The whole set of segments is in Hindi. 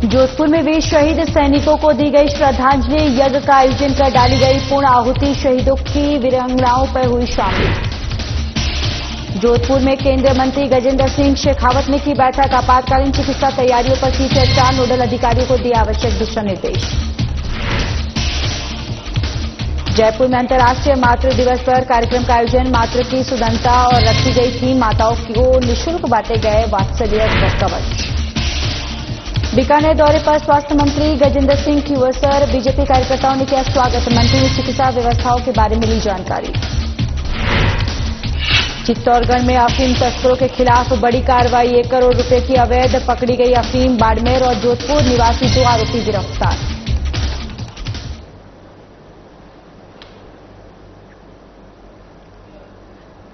जोधपुर में वीर शहीद सैनिकों को दी गई श्रद्धांजलि, यज्ञ का आयोजन कर डाली गई पूर्ण आहुति, शहीदों की वीरांगनाओं पर हुई शामिल। जोधपुर में केंद्रीय मंत्री गजेंद्र सिंह शेखावत ने की बैठक, आपातकालीन चिकित्सा तैयारियों पर की चर्चा, नोडल अधिकारियों को दिए आवश्यक दिशा निर्देश। जयपुर में अंतर्राष्ट्रीय मातृ दिवस पर कार्यक्रम का आयोजन, मातृ की सुदंता और रखी गई थी, माताओं को निःशुल्क बांटे गए वात्सल्य कवच। बीकानेर दौरे पर स्वास्थ्य मंत्री गजेंद्र सिंह की अवसर, बीजेपी कार्यकर्ताओं ने किया स्वागत, मंत्री ने चिकित्सा व्यवस्थाओं के बारे में ली जानकारी। चित्तौड़गढ़ में अफीम तस्करों के खिलाफ बड़ी कार्रवाई, 1 करोड़ रुपए की अवैध पकड़ी गई अफीम, बाड़मेर और जोधपुर निवासी 2 आरोपी गिरफ्तार।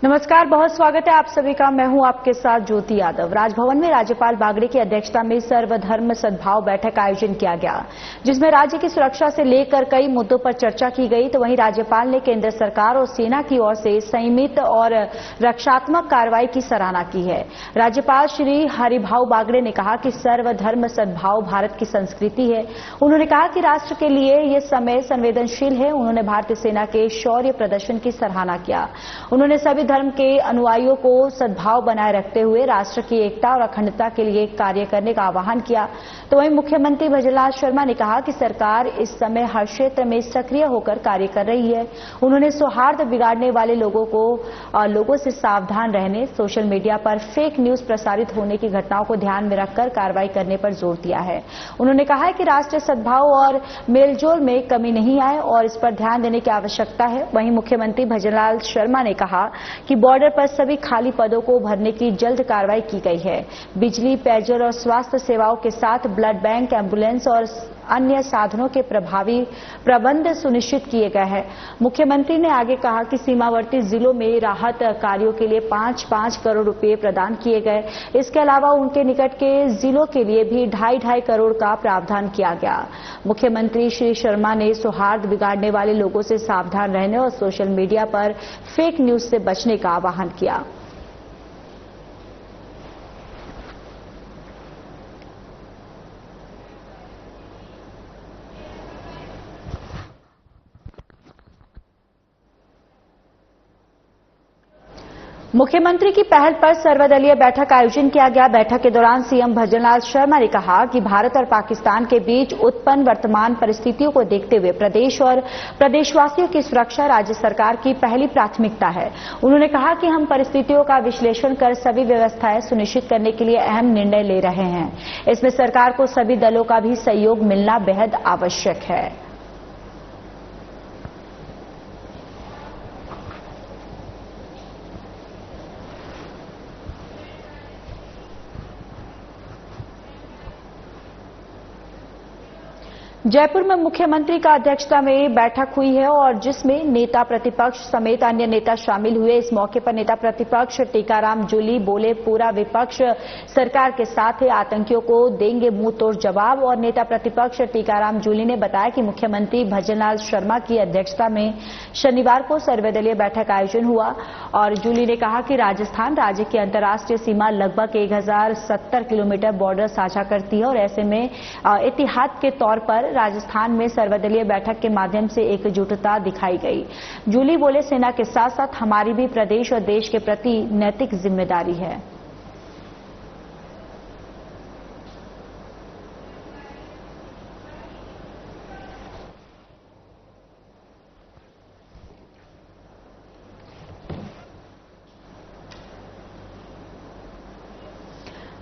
नमस्कार, बहुत स्वागत है आप सभी का। मैं हूं आपके साथ ज्योति यादव। राजभवन में राज्यपाल बागड़े की अध्यक्षता में सर्वधर्म सद्भाव बैठक का आयोजन किया गया, जिसमें राज्य की सुरक्षा से लेकर कई मुद्दों पर चर्चा की गई। तो वहीं राज्यपाल ने केंद्र सरकार और सेना की ओर से संयमित और रक्षात्मक कार्रवाई की सराहना की है। राज्यपाल श्री हरिभाऊ बागड़े ने कहा कि सर्वधर्म सद्भाव भारत की संस्कृति है। उन्होंने कहा कि राष्ट्र के लिए यह समय संवेदनशील है। उन्होंने भारतीय सेना के शौर्य प्रदर्शन की सराहना किया। उन्होंने सभी धर्म के अनुयायियों को सद्भाव बनाए रखते हुए राष्ट्र की एकता और अखंडता के लिए कार्य करने का आह्वान किया। तो वहीं मुख्यमंत्री भजनलाल शर्मा ने कहा कि सरकार इस समय हर क्षेत्र में सक्रिय होकर कार्य कर रही है। उन्होंने सौहार्द बिगाड़ने वाले लोगों से सावधान रहने, सोशल मीडिया पर फेक न्यूज प्रसारित होने की घटनाओं को ध्यान में रखकर कार्रवाई करने पर जोर दिया है। उन्होंने कहा है कि राष्ट्रीय सद्भाव और मेलजोल में कमी नहीं आए और इस पर ध्यान देने की आवश्यकता है। वहीं मुख्यमंत्री भजनलाल शर्मा ने कहा कि बॉर्डर पर सभी खाली पदों को भरने की जल्द कार्रवाई की गई है। बिजली, पेयजल और स्वास्थ्य सेवाओं के साथ ब्लड बैंक, एम्बुलेंस और अन्य साधनों के प्रभावी प्रबंध सुनिश्चित किए गए हैं। मुख्यमंत्री ने आगे कहा कि सीमावर्ती जिलों में राहत कार्यों के लिए 5-5 करोड़ रुपए प्रदान किए गए। इसके अलावा उनके निकट के जिलों के लिए भी 2.5 करोड़ का प्रावधान किया गया। मुख्यमंत्री श्री शर्मा ने सौहार्द बिगाड़ने वाले लोगों से सावधान रहने और सोशल मीडिया पर फेक न्यूज से बचने का आह्वान किया। मुख्यमंत्री की पहल पर सर्वदलीय बैठक का आयोजन किया गया। बैठक के दौरान सीएम भजनलाल शर्मा ने कहा कि भारत और पाकिस्तान के बीच उत्पन्न वर्तमान परिस्थितियों को देखते हुए प्रदेश और प्रदेशवासियों की सुरक्षा राज्य सरकार की पहली प्राथमिकता है। उन्होंने कहा कि हम परिस्थितियों का विश्लेषण कर सभी व्यवस्थाएं सुनिश्चित करने के लिए अहम निर्णय ले रहे हैं। इसमें सरकार को सभी दलों का भी सहयोग मिलना बेहद आवश्यक है। जयपुर में मुख्यमंत्री का अध्यक्षता में बैठक हुई है और जिसमें नेता प्रतिपक्ष समेत अन्य नेता शामिल हुए। इस मौके पर नेता प्रतिपक्ष टीकाराम जूली बोले, पूरा विपक्ष सरकार के साथ है, आतंकियों को देंगे मुंह तोड़ जवाब। और नेता प्रतिपक्ष टीकाराम जूली ने बताया कि मुख्यमंत्री भजनलाल शर्मा की अध्यक्षता में शनिवार को सर्वदलीय बैठक का आयोजन हुआ। और जूली ने कहा कि राजस्थान राज्य की अंतर्राष्ट्रीय सीमा लगभग 1070 किलोमीटर बॉर्डर साझा करती है और ऐसे में एहतियात के तौर पर राजस्थान में सर्वदलीय बैठक के माध्यम से एकजुटता दिखाई गई। जूली बोले, सेना के साथ साथ हमारी भी प्रदेश और देश के प्रति नैतिक जिम्मेदारी है।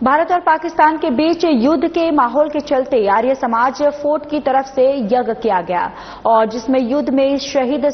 भारत और पाकिस्तान के बीच युद्ध के माहौल के चलते आर्य समाज फोर्ट की तरफ से यज्ञ किया गया और जिसमें युद्ध में शहीद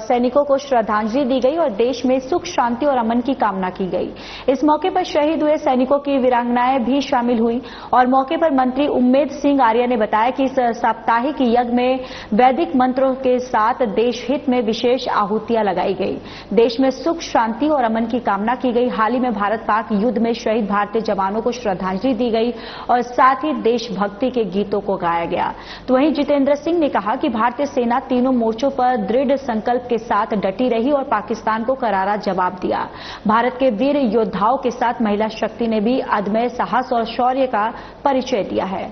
सैनिकों को श्रद्धांजलि दी गई और देश में सुख, शांति और अमन की कामना की गई। इस मौके पर शहीद हुए सैनिकों की वीरांगनाएं भी शामिल हुई और मौके पर मंत्री उम्मेद सिंह आर्य ने बताया कि इस साप्ताहिक यज्ञ में वैदिक मंत्रों के साथ देश हित में विशेष आहुतियां लगाई गई। देश में सुख, शांति और अमन की कामना की गई। हाल ही में भारत पाक युद्ध में शहीद भारतीय जवानों को श्रद्धांजलि दी गई और साथ ही देशभक्ति के गीतों को गाया गया। तो वहीं जितेंद्र सिंह ने कहा कि भारतीय सेना तीनों मोर्चों पर दृढ़ संकल्प के साथ डटी रही और पाकिस्तान को करारा जवाब दिया। भारत के वीर योद्धाओं के साथ महिला शक्ति ने भी अदम्य साहस और शौर्य का परिचय दिया है।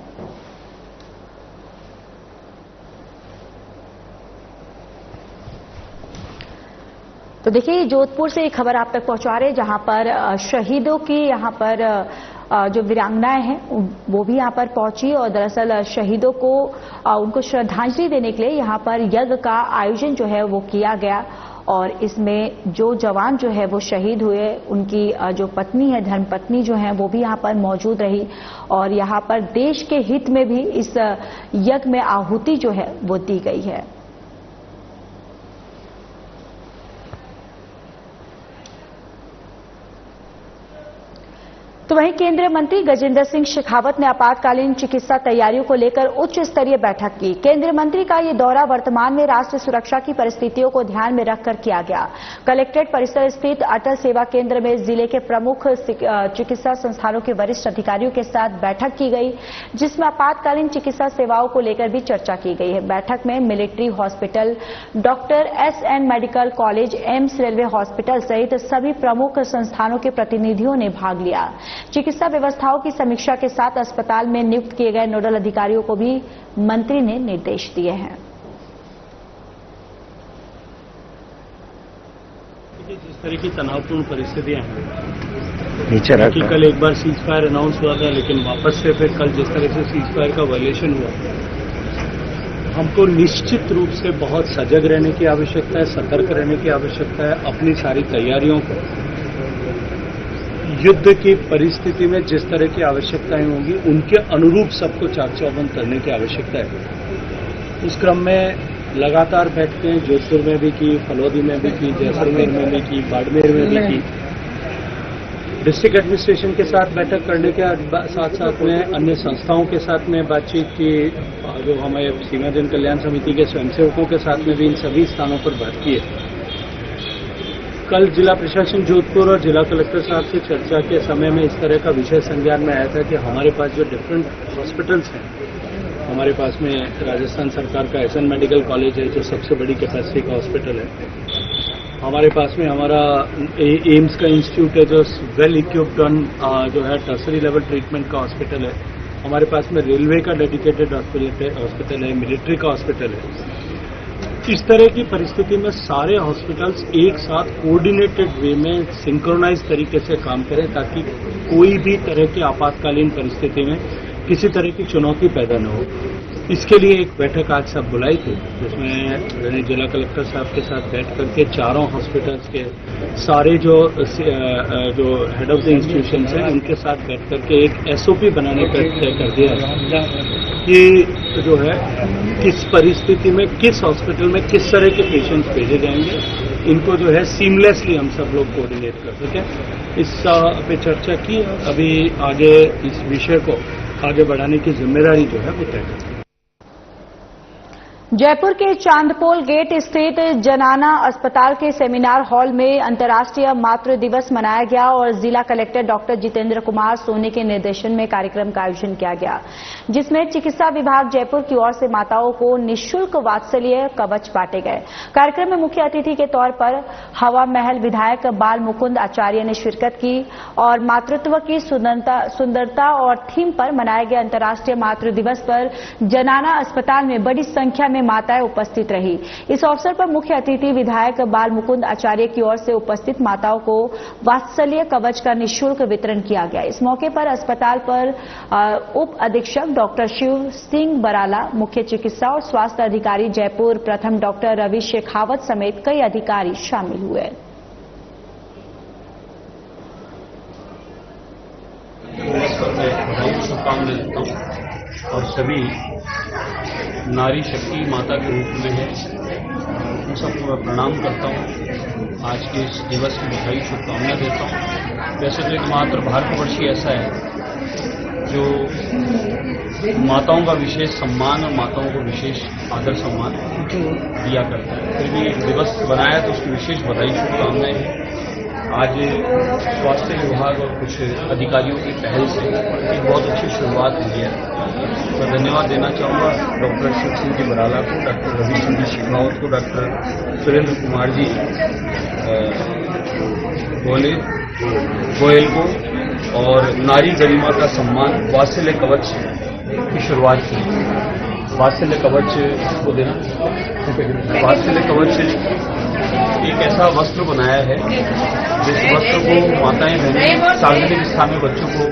तो देखिए जोधपुर से एक खबर आप तक पहुंचा रहे हैं जहां पर शहीदों की यहां पर जो वीरांगनाएं हैं वो भी यहां पर पहुंची और दरअसल शहीदों को उनको श्रद्धांजलि देने के लिए यहां पर यज्ञ का आयोजन जो है वो किया गया और इसमें जो जवान जो है वो शहीद हुए उनकी जो पत्नी है धर्मपत्नी जो है वो भी यहां पर मौजूद रही और यहां पर देश के हित में भी इस यज्ञ में आहुति जो है वो दी गई है। तो वहीं केंद्रीय मंत्री गजेंद्र सिंह शेखावत ने आपातकालीन चिकित्सा तैयारियों को लेकर उच्च स्तरीय बैठक की। केंद्रीय मंत्री का ये दौरा वर्तमान में राष्ट्रीय सुरक्षा की परिस्थितियों को ध्यान में रखकर किया गया। कलेक्ट्रेट परिसर स्थित अटल सेवा केंद्र में जिले के प्रमुख चिकित्सा संस्थानों के वरिष्ठ अधिकारियों के साथ बैठक की गई जिसमें आपातकालीन चिकित्सा सेवाओं को लेकर भी चर्चा की गई है। बैठक में military hospital, doctor SN medical college, AIIMS, railway hospital सहित सभी प्रमुख संस्थानों के प्रतिनिधियों ने भाग लिया। चिकित्सा व्यवस्थाओं की समीक्षा के साथ अस्पताल में नियुक्त किए गए नोडल अधिकारियों को भी मंत्री ने निर्देश दिए हैं। जिस तरह की तनावपूर्ण परिस्थितियां हैं कि कल एक बार सीज फायर अनाउंस हुआ था लेकिन वापस से फिर कल जिस तरह से सीज फायर का वायलेशन हुआ, हमको निश्चित रूप से बहुत सजग रहने की आवश्यकता है, सतर्क रहने की आवश्यकता है। अपनी सारी तैयारियों को युद्ध की परिस्थिति में जिस तरह की आवश्यकताएं होंगी उनके अनुरूप सबको चाक चौबंद करने की आवश्यकता है। उस क्रम में लगातार बैठकें जोधपुर में भी की, फलौदी में भी की, जैसलमेर में भी की, बाड़मेर में भी की। डिस्ट्रिक्ट एडमिनिस्ट्रेशन के साथ बैठक करने के साथ साथ में अन्य संस्थाओं के साथ में बातचीत की, जो हमारे सीमा जन कल्याण समिति के स्वयंसेवकों के साथ में भी इन सभी स्थानों पर बात की है। कल जिला प्रशासन जोधपुर और जिला कलेक्टर साहब से चर्चा के समय में इस तरह का विषय संज्ञान में आया था कि हमारे पास जो डिफरेंट हॉस्पिटल्स हैं, हमारे पास में राजस्थान सरकार का SN मेडिकल कॉलेज है जो सबसे बड़ी कैपेसिटी का हॉस्पिटल है। हमारे पास में हमारा एम्स का इंस्टीट्यूट है जो वेल इक्विप्ड जो है टर्सरी लेवल ट्रीटमेंट का हॉस्पिटल है। हमारे पास में रेलवे का डेडिकेटेड हॉस्पिटल है, मिलिट्री का हॉस्पिटल है। इस तरह की परिस्थिति में सारे हॉस्पिटल्स एक साथ कोऑर्डिनेटेड वे में सिंक्रोनाइज तरीके से काम करें ताकि कोई भी तरह की आपातकालीन परिस्थिति में किसी तरह की चुनौती पैदा न हो। इसके लिए एक बैठक आज सब बुलाई थी जिसमें मैंने जिला कलेक्टर साहब के साथ बैठ करके चारों हॉस्पिटल्स के सारे जो हेड ऑफ द इंस्टीट्यूशंस हैं उनके साथ बैठ करके एक SOP बनाने का तय कर दिया कि जो है किस परिस्थिति में किस हॉस्पिटल में किस तरह के पेशेंट्स भेजे जाएंगे, इनको जो है सीमलेसली हम सब लोग कोऑर्डिनेट कर सकें। इस पे चर्चा की। अभी आगे इस विषय को आगे बढ़ाने की जिम्मेदारी जो है वो तय करें। जयपुर के चांदपोल गेट स्थित जनाना अस्पताल के सेमिनार हॉल में अंतर्राष्ट्रीय मातृ दिवस मनाया गया और जिला कलेक्टर डॉक्टर जितेंद्र कुमार सोनी के निर्देशन में कार्यक्रम का आयोजन किया गया जिसमें चिकित्सा विभाग जयपुर की ओर से माताओं को निःशुल्क वात्सल्य कवच बांटे गए। कार्यक्रम में मुख्य अतिथि के तौर पर हवा महल विधायक बाल मुकुंद आचार्य ने शिरकत की और मातृत्व की सुंदरता और थीम पर मनाए गए अंतर्राष्ट्रीय मातृ दिवस पर जनाना अस्पताल में बड़ी संख्या में माताएं उपस्थित रही। इस अवसर पर मुख्य अतिथि विधायक बाल मुकुंद आचार्य की ओर से उपस्थित माताओं को वात्सल्य कवच का निःशुल्क वितरण किया गया। इस मौके पर अस्पताल पर उप अधीक्षक डॉक्टर शिव सिंह बराला, मुख्य चिकित्सा और स्वास्थ्य अधिकारी जयपुर प्रथम डॉक्टर रवि शेखावत समेत कई अधिकारी शामिल हुए। और सभी नारी शक्ति माता के रूप में है, उन सबको मैं प्रणाम करता हूँ। आज के इस दिवस की बधाई शुभकामनाएं देता हूँ। वैसे तो एक मात्र भारतवर्ष ही ऐसा है जो माताओं का विशेष सम्मान और माताओं को विशेष आदर सम्मान दिया करता है। फिर भी एक दिवस बनाया तो उसकी विशेष बधाई शुभकामनाएं हैं। आज स्वास्थ्य विभाग और कुछ अधिकारियों की पहल से एक बहुत अच्छी शुरुआत हुई है। मैं धन्यवाद देना चाहूँगा डॉक्टर शिव सिंह जी बराला को, डॉक्टर रवि सिंह जी शेखावत को, डॉक्टर सुरेंद्र कुमार जी गोयल को और नारी गरिमा का सम्मान वात्सल्य कवच की शुरुआत की। वात्सल्य कवच को देना, वात्सल्य कवच एक ऐसा ऐसा वस्त्र बनाया है जिस वस्त्र को माताएं बहनें सार्वजनिक स्थान में बच्चों को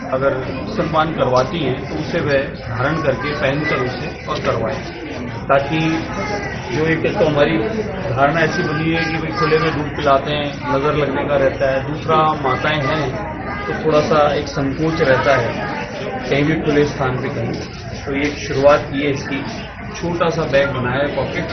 अगर सम्मान करवाती हैं तो उसे वह धारण करके पहनकर उसे और करवाएं, ताकि जो एक तो हमारी धारणा ऐसी बनी है कि भाई खुले में दूध पिलाते हैं, नजर लगने का रहता है। दूसरा, माताएं हैं तो थोड़ा सा एक संकोच रहता है कहीं भी खुले स्थान पे कहीं। तो ये शुरुआत की है इसकी, छोटा सा बैग बनाया है पॉकेट,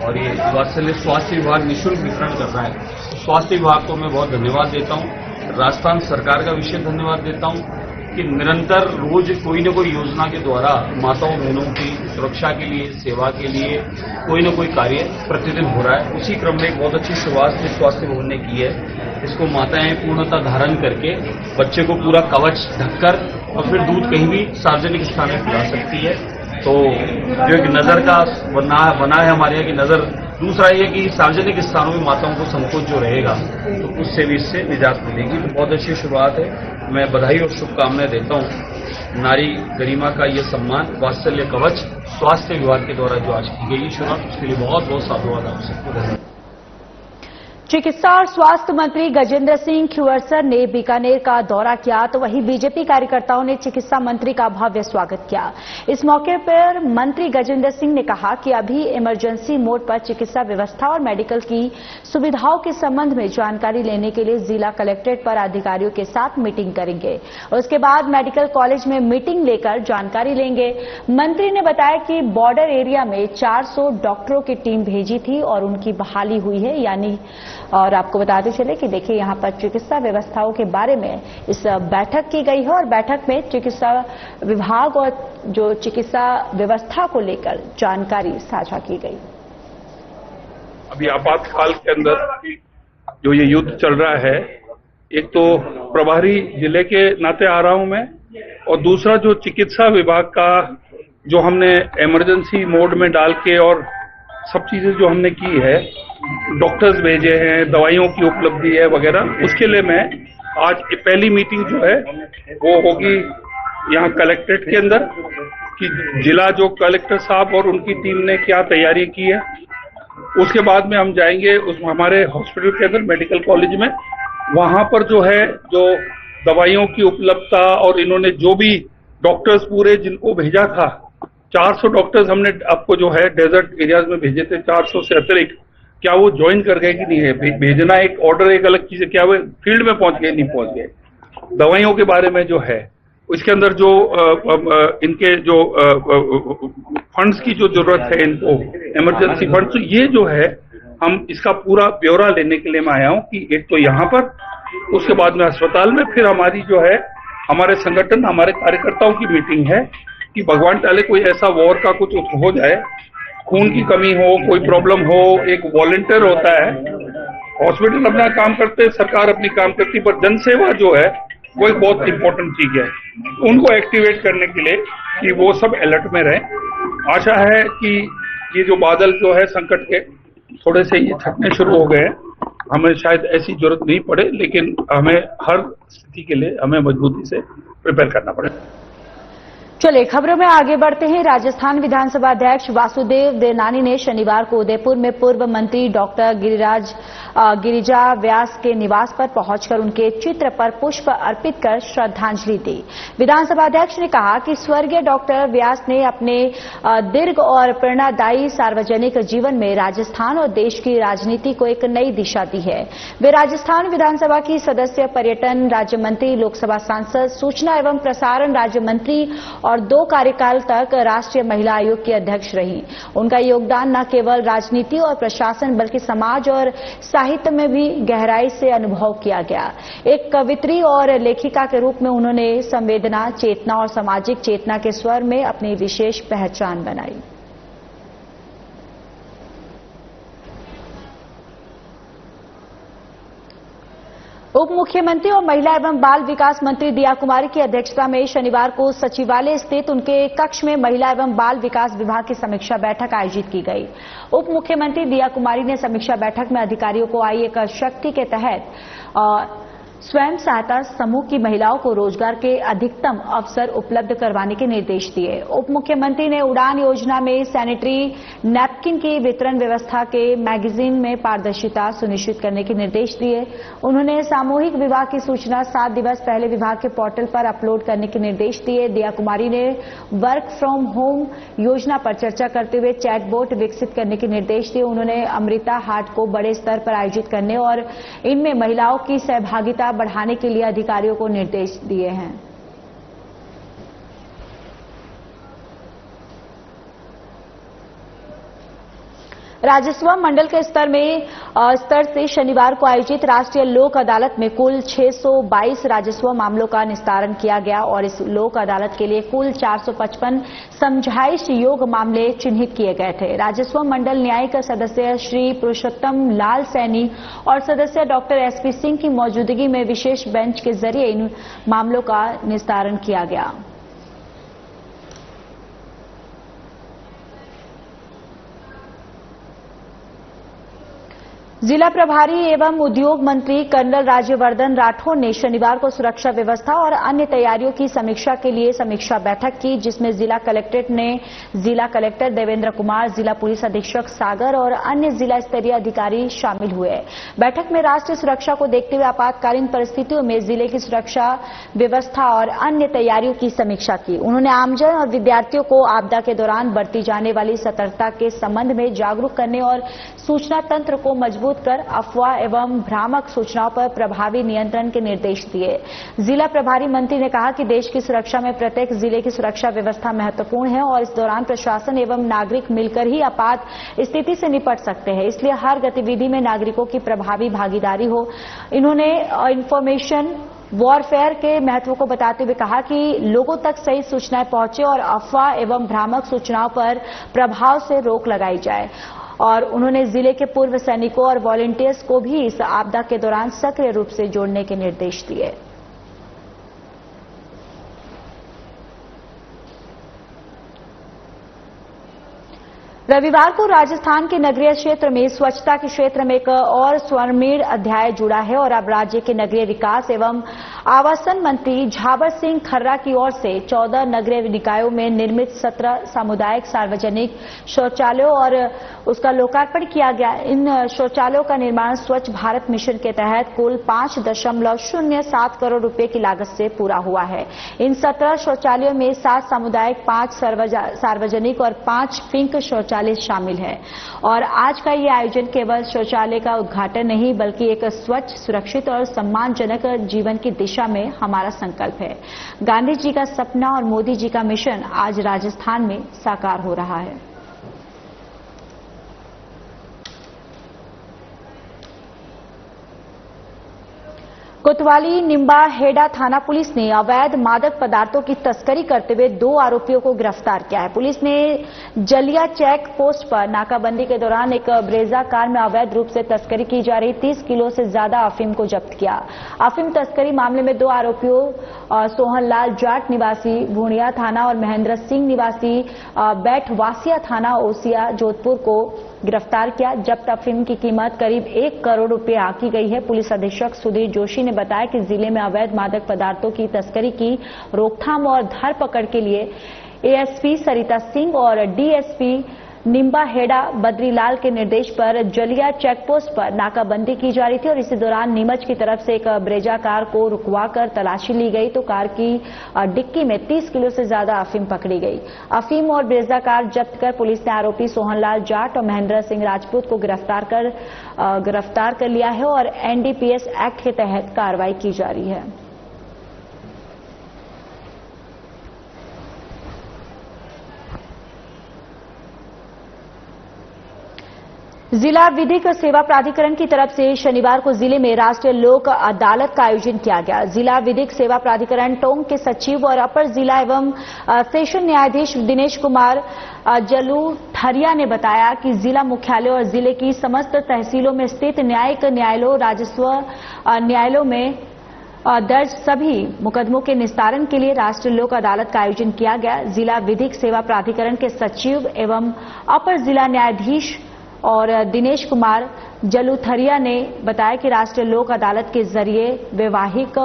और ये वात्सल्य स्वास्थ्य विभाग निःशुल्क वितरण कर रहा है। स्वास्थ्य विभाग को मैं बहुत धन्यवाद देता हूँ, राजस्थान सरकार का विशेष धन्यवाद देता हूँ कि निरंतर रोज कोई न कोई योजना के द्वारा माताओं बहनों की सुरक्षा के लिए, सेवा के लिए कोई न कोई कार्य प्रतिदिन हो रहा है। उसी क्रम में एक बहुत अच्छी शुरुआत स्वास्थ्य भवन ने की है। इसको माताएं पूर्णतः धारण करके बच्चे को पूरा कवच ढककर और फिर दूध कहीं भी सार्वजनिक स्थान में पिला सकती है। तो जो एक नजर का बना है हमारे यहाँ की नजर। दूसरा ये कि सार्वजनिक स्थानों में माताओं को संकोच जो रहेगा तो उससे भी इससे निजात मिलेगी। तो बहुत अच्छी शुरुआत है, मैं बधाई और शुभकामनाएं देता हूँ। नारी गरिमा का ये सम्मान वात्सल्य कवच स्वास्थ्य विभाग के द्वारा जो आज की गई शुरुआत, उसके लिए बहुत बहुत साधुवाद आप सबको धन्यवाद। चिकित्सा और स्वास्थ्य मंत्री गजेंद्र सिंह खिवरसर ने बीकानेर का दौरा किया, तो वहीं बीजेपी कार्यकर्ताओं ने चिकित्सा मंत्री का भव्य स्वागत किया। इस मौके पर मंत्री गजेंद्र सिंह ने कहा कि अभी इमरजेंसी मोड पर चिकित्सा व्यवस्था और मेडिकल की सुविधाओं के संबंध में जानकारी लेने के लिए जिला कलेक्ट्रेट पर अधिकारियों के साथ मीटिंग करेंगे। उसके बाद मेडिकल कॉलेज में मीटिंग लेकर जानकारी लेंगे। मंत्री ने बताया कि बॉर्डर एरिया में 400 डॉक्टरों की टीम भेजी थी और उनकी बहाली हुई है, यानी और आपको बताते चले कि देखिए यहां पर चिकित्सा व्यवस्थाओं के बारे में इस बैठक की गई है और बैठक में चिकित्सा विभाग और जो चिकित्सा व्यवस्था को लेकर जानकारी साझा की गई। अभी आपातकाल के अंदर जो ये युद्ध चल रहा है, एक तो प्रभारी जिले के नाते आ रहा हूं मैं, और दूसरा जो चिकित्सा विभाग का जो हमने इमरजेंसी मोड में डाल के और सब चीजें जो हमने की है, डॉक्टर्स भेजे हैं, दवाइयों की उपलब्धि है वगैरह, उसके लिए मैं आज पहली मीटिंग जो है वो होगी यहाँ कलेक्ट्रेट के अंदर कि जिला जो कलेक्टर साहब और उनकी टीम ने क्या तैयारी की है। उसके बाद में हम जाएंगे उस हमारे हॉस्पिटल के अंदर मेडिकल कॉलेज में, वहां पर जो है जो दवाइयों की उपलब्धता और इन्होंने जो भी डॉक्टर्स पूरे जिनको भेजा था, 400 डॉक्टर्स हमने आपको जो है डेजर्ट एरियाज में भेजे थे, 400 से अतिरिक्त, क्या वो ज्वाइन कर गए कि नहीं है? भेजना एक ऑर्डर एक अलग चीज है, क्या वो फील्ड में पहुंच गए नहीं पहुंच गए। दवाइयों के बारे में जो है इसके अंदर जो इनके जो फंड्स की जो जरूरत है इनको, इमरजेंसी फंड्स, तो ये जो है हम इसका पूरा ब्यौरा लेने के लिए मैं आया हूँ कि एक तो यहाँ पर, उसके बाद में अस्पताल में, फिर हमारी जो है हमारे संगठन हमारे कार्यकर्ताओं की मीटिंग है कि भगवान टाले कोई ऐसा वॉर का कुछ हो जाए, खून की कमी हो, कोई प्रॉब्लम हो, एक वॉलंटियर होता है। हॉस्पिटल अपना काम करते, सरकार अपनी काम करती, पर जनसेवा जो है वो एक बहुत इंपॉर्टेंट चीज है। उनको एक्टिवेट करने के लिए कि वो सब अलर्ट में रहें। आशा है कि ये जो बादल जो है संकट के थोड़े से ये छटने शुरू हो गए हैं, हमें शायद ऐसी जरूरत नहीं पड़े, लेकिन हमें हर स्थिति के लिए हमें मजबूती से प्रिपेयर करना पड़ेगा। चलिए खबरों में आगे बढ़ते हैं। राजस्थान विधानसभा अध्यक्ष वासुदेव देवनानी ने शनिवार को उदयपुर में पूर्व मंत्री डॉक्टर गिरिजा व्यास के निवास पर पहुंचकर उनके चित्र पर पुष्प अर्पित कर श्रद्धांजलि दी। विधानसभा अध्यक्ष ने कहा कि स्वर्गीय डॉक्टर व्यास ने अपने दीर्घ और प्रेरणादायी सार्वजनिक जीवन में राजस्थान और देश की राजनीति को एक नई दिशा दी है। वे राजस्थान विधानसभा की सदस्य, पर्यटन राज्य मंत्री, लोकसभा सांसद, सूचना एवं प्रसारण राज्य मंत्री और 2 कार्यकाल तक राष्ट्रीय महिला आयोग की अध्यक्ष रही। उनका योगदान न केवल राजनीति और प्रशासन बल्कि समाज और साहित्य में भी गहराई से अनुभव किया गया। एक कवित्री और लेखिका के रूप में उन्होंने संवेदना, चेतना और सामाजिक चेतना के स्वर में अपनी विशेष पहचान बनाई। उप मुख्यमंत्री और महिला एवं बाल विकास मंत्री दिया कुमारी की अध्यक्षता में शनिवार को सचिवालय स्थित उनके कक्ष में महिला एवं बाल विकास विभाग की समीक्षा बैठक आयोजित की गई। उप मुख्यमंत्री दिया कुमारी ने समीक्षा बैठक में अधिकारियों को आई एक शक्ति के तहत स्वयं सहायता समूह की महिलाओं को रोजगार के अधिकतम अवसर उपलब्ध करवाने के निर्देश दिए। उप मुख्यमंत्री ने उड़ान योजना में सैनिटरी नैपकिन की वितरण व्यवस्था के मैगजीन में पारदर्शिता सुनिश्चित करने के निर्देश दिए। उन्होंने सामूहिक विवाह की सूचना 7 दिवस पहले विभाग के पोर्टल पर अपलोड करने के निर्देश दिए। दिया कुमारी ने वर्क फ्रॉम होम योजना पर चर्चा करते हुए चैटबोट विकसित करने के निर्देश दिए। उन्होंने अमृता हाट को बड़े स्तर पर आयोजित करने और इनमें महिलाओं की सहभागिता बढ़ाने के लिए अधिकारियों को निर्देश दिए हैं। राजस्व मंडल के स्तर से शनिवार को आयोजित राष्ट्रीय लोक अदालत में कुल 622 राजस्व मामलों का निस्तारण किया गया और इस लोक अदालत के लिए कुल 455 समझाइश योग्य मामले चिन्हित किए गए थे। राजस्व मंडल न्यायिक सदस्य श्री पुरुषोत्तम लाल सैनी और सदस्य डॉक्टर एसपी सिंह की मौजूदगी में विशेष बेंच के जरिए इन मामलों का निस्तारण किया गया। जिला प्रभारी एवं उद्योग मंत्री कर्नल राज्यवर्धन राठौड़ ने शनिवार को सुरक्षा व्यवस्था और अन्य तैयारियों की समीक्षा के लिए समीक्षा बैठक की, जिसमें जिला कलेक्ट्रेट ने जिला कलेक्टर देवेंद्र कुमार, जिला पुलिस अधीक्षक सागर और अन्य जिला स्तरीय अधिकारी शामिल हुए। बैठक में राष्ट्रीय सुरक्षा को देखते हुए आपातकालीन परिस्थितियों में जिले की सुरक्षा व्यवस्था और अन्य तैयारियों की समीक्षा की। उन्होंने आमजन और विद्यार्थियों को आपदा के दौरान बरती जाने वाली सतर्कता के संबंध में जागरूक करने और सूचना तंत्र को मजबूत कर अफवाह एवं भ्रामक सूचनाओं पर प्रभावी नियंत्रण के निर्देश दिए। जिला प्रभारी मंत्री ने कहा कि देश की सुरक्षा में प्रत्येक जिले की सुरक्षा व्यवस्था महत्वपूर्ण है और इस दौरान प्रशासन एवं नागरिक मिलकर ही आपात स्थिति से निपट सकते हैं, इसलिए हर गतिविधि में नागरिकों की प्रभावी भागीदारी हो। इन्होंने इंफॉर्मेशन वॉरफेयर के महत्व को बताते हुए कहा कि लोगों तक सही सूचनाएं पहुंचे और अफवाह एवं भ्रामक सूचनाओं पर प्रभाव से रोक लगाई जाए। और उन्होंने जिले के पूर्व सैनिकों और वॉलंटियर्स को भी इस आपदा के दौरान सक्रिय रूप से जोड़ने के निर्देश दिए। रविवार को राजस्थान के नगरीय क्षेत्र में स्वच्छता के क्षेत्र में एक और स्वर्णिम अध्याय जुड़ा है और अब राज्य के नगरीय विकास एवं आवासन मंत्री झाबर सिंह खर्रा की ओर से 14 नगरीय निकायों में निर्मित 17 सामुदायिक सार्वजनिक शौचालयों और उसका लोकार्पण किया गया। इन शौचालयों का निर्माण स्वच्छ भारत मिशन के तहत कुल 5.07 करोड़ रुपए की लागत से पूरा हुआ है। इन 17 शौचालयों में 7 सामुदायिक, 5 सार्वजनिक और 5 पिंक शौचालय शामिल है। और आज का ये आयोजन केवल शौचालय का उद्घाटन नहीं बल्कि एक स्वच्छ, सुरक्षित और सम्मानजनक जीवन की दिशा में हमारा संकल्प है। गांधी जी का सपना और मोदी जी का मिशन आज राजस्थान में साकार हो रहा है। कोतवाली निम्बा हेडा थाना पुलिस ने अवैध मादक पदार्थों की तस्करी करते हुए 2 आरोपियों को गिरफ्तार किया है। पुलिस ने जलिया चेक पोस्ट पर नाकाबंदी के दौरान एक ब्रेजा कार में अवैध रूप से तस्करी की जा रही 30 किलो से ज्यादा अफीम को जब्त किया। अफीम तस्करी मामले में 2 आरोपियों सोहनलाल जाट निवासी भूणिया थाना और महेंद्र सिंह निवासी बैठवासिया थाना ओसिया जोधपुर को गिरफ्तार किया। जब्त अफीम की कीमत करीब 1 करोड़ रुपए आंकी गई है। पुलिस अधीक्षक सुधीर जोशी ने बताया कि जिले में अवैध मादक पदार्थों की तस्करी की रोकथाम और धरपकड़ के लिए एएसपी सरिता सिंह और डीएसपी निम्बा हेडा बद्रीलाल के निर्देश पर जलिया चेकपोस्ट पर नाकाबंदी की जा रही थी और इसी दौरान नीमच की तरफ से एक ब्रेजा कार को रुकवाकर तलाशी ली गई तो कार की डिक्की में 30 किलो से ज्यादा अफीम पकड़ी गई। अफीम और ब्रेजा कार जब्त कर पुलिस ने आरोपी सोहनलाल जाट और महेंद्र सिंह राजपूत को गिरफ्तार कर लिया है और एनडीपीएस एक्ट के तहत कार्रवाई की जा रही है। जिला विधिक सेवा प्राधिकरण की तरफ से शनिवार को जिले में राष्ट्रीय लोक अदालत का आयोजन किया गया। जिला विधिक सेवा प्राधिकरण टोंक के सचिव और अपर जिला एवं सेशन न्यायाधीश दिनेश कुमार जलूठरिया ने बताया कि जिला मुख्यालय और जिले की समस्त तहसीलों में स्थित न्यायिक न्यायालयों, राजस्व न्यायालयों में दर्ज सभी मुकदमों के निस्तारण के लिए राष्ट्रीय लोक अदालत का आयोजन किया गया। जिला विधिक सेवा प्राधिकरण के सचिव एवं अपर जिला न्यायाधीश और दिनेश कुमार जलूथरिया ने बताया कि राष्ट्रीय लोक अदालत के जरिए वैवाहिक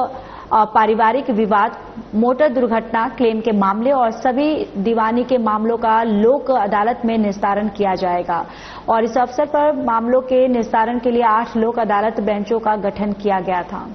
पारिवारिक विवाद, मोटर दुर्घटना क्लेम के मामले और सभी दीवानी के मामलों का लोक अदालत में निस्तारण किया जाएगा। और इस अवसर पर मामलों के निस्तारण के लिए 8 लोक अदालत बेंचों का गठन किया गया था।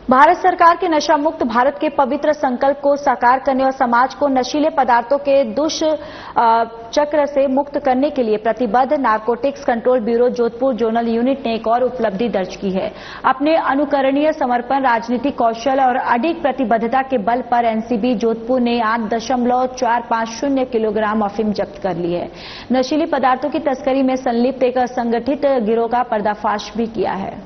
भारत सरकार के नशा मुक्त भारत के पवित्र संकल्प को साकार करने और समाज को नशीले पदार्थों के दुष्चक्र से मुक्त करने के लिए प्रतिबद्ध narcotics control bureau Jodhpur zonal unit ने एक और उपलब्धि दर्ज की है। अपने अनुकरणीय समर्पण, राजनीतिक कौशल और अडिग प्रतिबद्धता के बल पर एनसीबी जोधपुर ने 8.450 किलोग्राम अफीम जब्त कर ली है। नशीली पदार्थों की तस्करी में संलिप्त एक असंगठित गिरोह का पर्दाफाश भी किया है।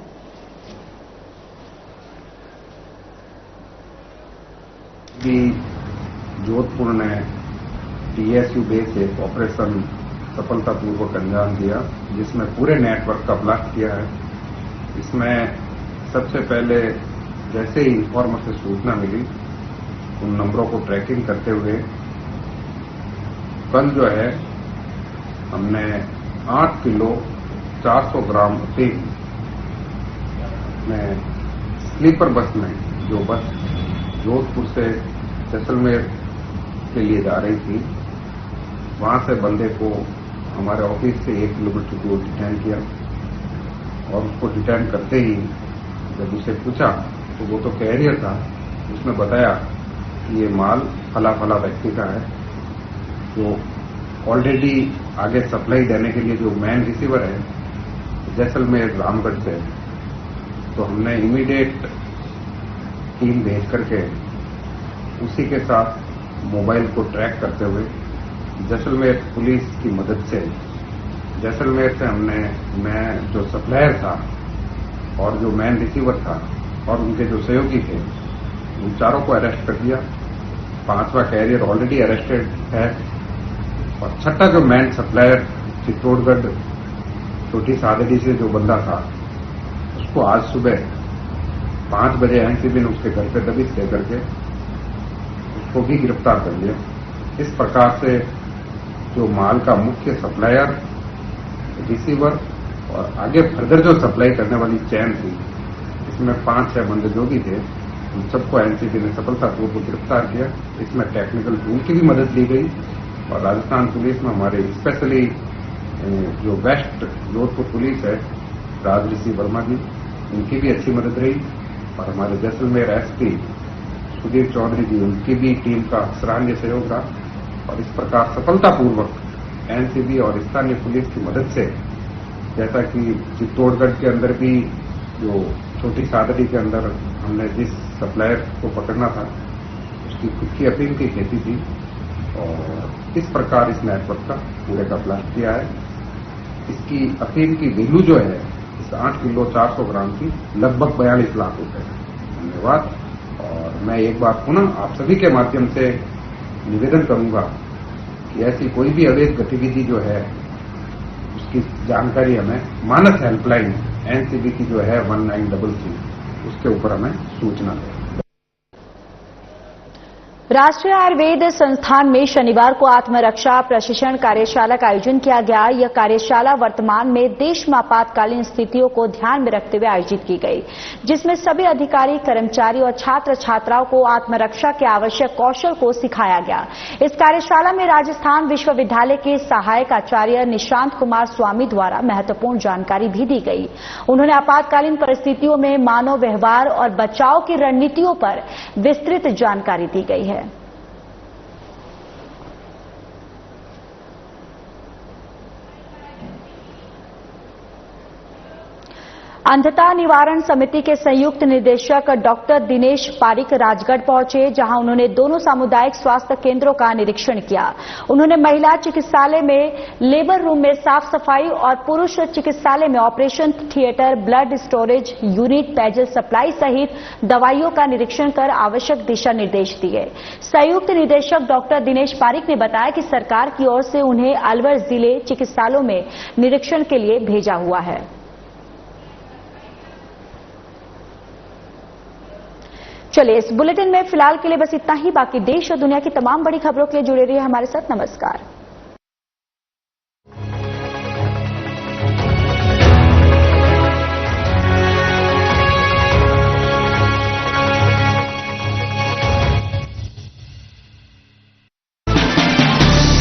जोधपुर ने टीएसयू बेस एक ऑपरेशन सफलतापूर्वक अंजाम दिया, जिसमें पूरे नेटवर्क का ब्लास्ट किया है। इसमें सबसे पहले जैसे ही इन्फॉर्मर से सूचना मिली, उन नंबरों को ट्रैकिंग करते हुए कल जो है हमने 8 किलो 400 ग्राम अफीम में स्लीपर बस में, जो बस जोधपुर से जैसलमेर के लिए जा रही थी, वहां से बंदे को हमारे ऑफिस से 1 किलोमीटर दूर डिटेन किया। और उसको डिटेन करते ही जब उसे पूछा तो वो तो कैरियर था, उसने बताया कि ये माल फला फला व्यक्ति का है, जो ऑलरेडी आगे सप्लाई देने के लिए जो मैन रिसीवर है जैसलमेर रामगढ़ से। तो हमने इमीडिएट टीम भेज करके उसी के साथ मोबाइल को ट्रैक करते हुए जैसलमेर पुलिस की मदद से जैसलमेर से हमने मैं जो सप्लायर था और जो मैन रिसीवर था और उनके जो सहयोगी थे, उन चारों को अरेस्ट कर दिया। 5वां कैरियर ऑलरेडी अरेस्टेड है और 6ठा जो मैन सप्लायर चित्तौड़गढ़ छोटी सादड़ी से जो बंदा था, उसको आज सुबह 5 बजे एनसीबी ने उसके घर पे दबिश दे करके उसको भी गिरफ्तार कर लिया। इस प्रकार से जो माल का मुख्य सप्लायर, रिसीवर और आगे फर्दर जो सप्लाई करने वाली चैन थी, इसमें 5-6 बंदे जो भी थे, उन सबको एनसीबी ने सफलतापूर्वक गिरफ्तार किया। इसमें टेक्निकल टूल की भी मदद ली गई और राजस्थान पुलिस में हमारे स्पेशली जो वेस्ट जोधपुर पुलिस है, राजऋषि वर्मा जी, उनकी भी अच्छी मदद रही। और हमारे जैसलमेर एसपी सुधीर चौधरी जी, उनकी भी टीम का सराहनीय सहयोग रहा। और इस प्रकार सफलतापूर्वक एनसीबी और स्थानीय पुलिस की मदद से, जैसा कि चित्तौड़गढ़ के अंदर भी जो छोटी सादड़ी के अंदर हमने जिस सप्लायर को पकड़ना था, उसकी खुद की अफीम की खेती थी और इस प्रकार इस नेटवर्क का पूरे का ब्लास्ट किया है। इसकी अफीम की वैल्यू जो है इस 8 किलो 400 ग्राम की लगभग 42 लाख रुपए है। धन्यवाद। और मैं एक बार पुनः आप सभी के माध्यम से निवेदन करूंगा कि ऐसी कोई भी अवैध गतिविधि जो है उसकी जानकारी हमें मानस हेल्पलाइन एनसीबी की जो है 1933, उसके ऊपर हमें सूचना दें। राष्ट्रीय आयुर्वेद संस्थान में शनिवार को आत्मरक्षा प्रशिक्षण कार्यशाला का आयोजन किया गया। यह कार्यशाला वर्तमान में देश में आपातकालीन स्थितियों को ध्यान में रखते हुए आयोजित की गई, जिसमें सभी अधिकारी, कर्मचारी और छात्र छात्राओं को आत्मरक्षा के आवश्यक कौशल को सिखाया गया। इस कार्यशाला में राजस्थान विश्वविद्यालय के सहायक आचार्य निशांत कुमार स्वामी द्वारा महत्वपूर्ण जानकारी भी दी गई। उन्होंने आपातकालीन परिस्थितियों में मानव व्यवहार और बचाव की रणनीतियों पर विस्तृत जानकारी दी गई है। अंधता निवारण समिति के संयुक्त निदेशक डॉक्टर दिनेश पारिक राजगढ़ पहुंचे, जहां उन्होंने दोनों सामुदायिक स्वास्थ्य केंद्रों का निरीक्षण किया। उन्होंने महिला चिकित्सालय में लेबर रूम में साफ सफाई और पुरुष चिकित्सालय में operation theatre, blood storage unit, पेयजल सप्लाई सहित दवाइयों का निरीक्षण कर आवश्यक दिशा निर्देश दिए। संयुक्त निदेशक डॉक्टर दिनेश पारिक ने बताया कि सरकार की ओर से उन्हें अलवर जिले चिकित्सालयों में निरीक्षण के लिए भेजा हुआ है। चलिए, इस बुलेटिन में फिलहाल के लिए बस इतना ही। बाकी देश और दुनिया की तमाम बड़ी खबरों के लिए जुड़े रहिए हमारे साथ। नमस्कार।